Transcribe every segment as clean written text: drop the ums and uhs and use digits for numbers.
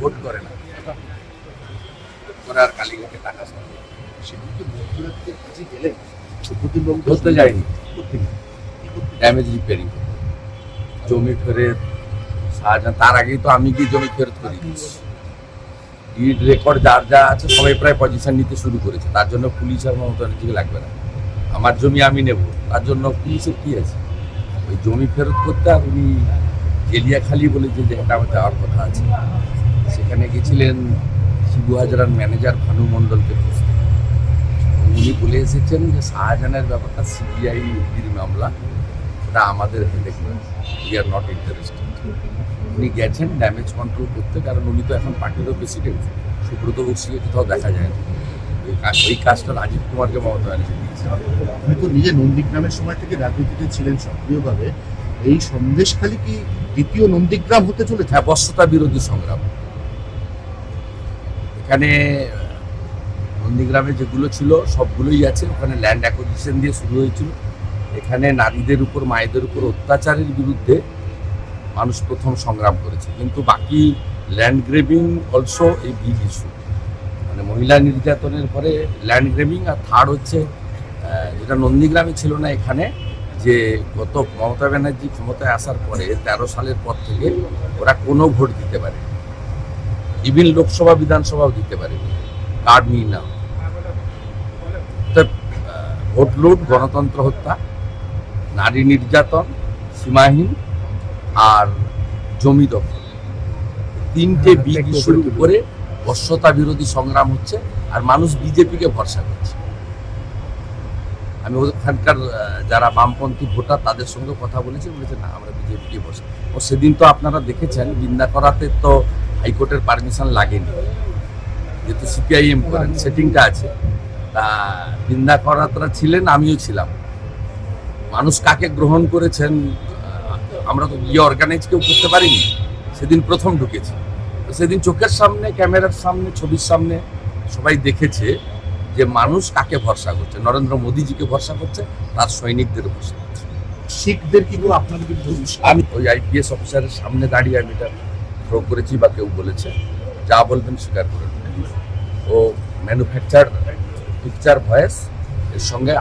Vote করে না, করে আর কালীঘাটে টাকা সংগ্রহ করে। সেদিকে মধ্যরাত্রের কাছে গেলে ধরতে যায়নি, ড্যামেজ রিপেয়ারিং জমি ফেরত শাহজাহান, তার আগেই তো আমি গিয়ে জমি ফেরত করে দিচ্ছি। ডিড রেকর্ড যার যা আছে সবাই প্রায় পজিশন নিতে শুরু করেছে, তার জন্য পুলিশ আর মমতা ব্যানার্জিকে লাগবে না। আমার জমি আমি নেব, তার জন্য পুলিশের কি আছে? ওই জমি ফেরত করতে। আর উনি জেলিয়াখালি বলে যে জায়গাটা আমার যাওয়ার কথা আছে, সেখানে গেছিলেন শিবু হাজরার ম্যানেজার ভানু মণ্ডলকে খুঁজতে। উনি বলে এসেছেন যে শাহজাহানের ব্যাপারটা সিবিআই মামলা, ওটা আমাদের হেডে করে, উই আর নট ইন্টারেস্টেড। উনি গেছেন ড্যামেজ কন্ট্রোল করতে, কারণ উনি তো এখন পার্টিরও প্রেসিডেন্ট। সুব্রত বক্সিকে কোথাও দেখা যায় না। ওই কাজটা রাজীব কুমারকে মমতা ব্যানার্জি দিয়েছে। আপনি তো নিজে নন্দীগ্রামের সময় থেকে রাজনীতিতে ছিলেন সক্রিয়ভাবে, এই সন্দেশখালী কি দ্বিতীয় নন্দীগ্রাম হতে চলেছে? হ্যাঁ, বস্ত্রতা বিরোধী সংগ্রাম। এখানে নন্দীগ্রামে যেগুলো ছিল সবগুলোই আছে। ওখানে ল্যান্ড অ্যাকুইজিশন দিয়ে শুরু হয়েছিল। এখানে নারীদের উপর, মায়েদের উপর অত্যাচারের বিরুদ্ধে মানুষ প্রথম সংগ্রাম করেছে। কিন্তু বাকি ল্যান্ড গ্রেবিং অলসো এই বিগ ইস্যু, মানে মহিলা নির্যাতনের পরে ল্যান্ড গ্রেবিং। আর থার্ড হচ্ছে যেটা নন্দীগ্রামে ছিল না এখানে, যে গত মমতা ব্যানার্জি ক্ষমতায় আসার পরে 13 সালের পর থেকে ওরা কোনো ভোট দিতে পারে, ইভিন লোকসভা বিধানসভাও দিতে পারে, কার্ড নিয়ে না। ভোট লুট, গণতন্ত্র হত্যা, নারী নির্যাতন সীমাহীন, আর জমি দখল, তিনটে বিগ ইস্যুর উপরে বশ্যতা বিরোধী সংগ্রাম হচ্ছে। আর মানুষ বিজেপিকে ভরসা করছে। আমি ওখানকার যারা বামপন্থী ভোটার তাদের সঙ্গে কথা বলেছি, বলেছে না আমরা বিজেপিকে ভরসা। ও সেদিন তো আপনারা দেখেছেন বৃন্দা করাতে তো হাইকোর্টের পারমিশন লাগেনি, যেহেতু সিপিআইএম করেন, সেটিংটা আছে। তা বৃন্দা করাতরা ছিলেন, আমিও ছিলাম। মানুষ কাকে গ্রহণ করেছেন আমরা তো গিয়ে অর্গানাইজ কেউ করতে পারিনি। সেদিন প্রথম ঢুকেছি, সেদিন চোখের সামনে, ক্যামেরার সামনে, ছবির সামনে সবাই দেখেছে যে মানুষ কাকে ভরসা করছে। নরেন্দ্র মোদীজিকে ভরসা করছে, তার সৈনিকদের ভরসা করছে। শিখদের কিন্তু আপনাদের কিন্তু আমি ওই আইপিএস অফিসারের সামনে দাঁড়িয়ে আমি এটা থ্রো করেছি, বা কেউ বলেছে, যা বলবেন স্বীকার করে নেবেন। ও ম্যানুফ্যাকচার পিকচার ভয়েস, এর সঙ্গে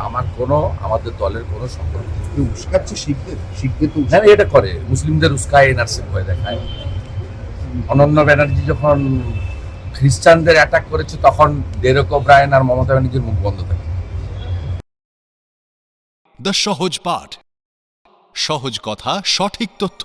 আমাদের দলের কোনো সম্পর্ক নেই। উস্কাচ্ছে শিখদের তো হ্যাঁ, এটা করে, মুসলিমদের উস্কায়, এনআরসির ভয় দেখায়। অনন্য ব্যানার্জি যখন খ্রিস্টানদের অ্যাটাক করেছে, তখন ডেরেক ওব্রায়েন আর মমতা ব্যানার্জির মুখ বন্ধ থাকে। দ্য সহজ পাঠ, সহজ কথা, সঠিক তথ্য।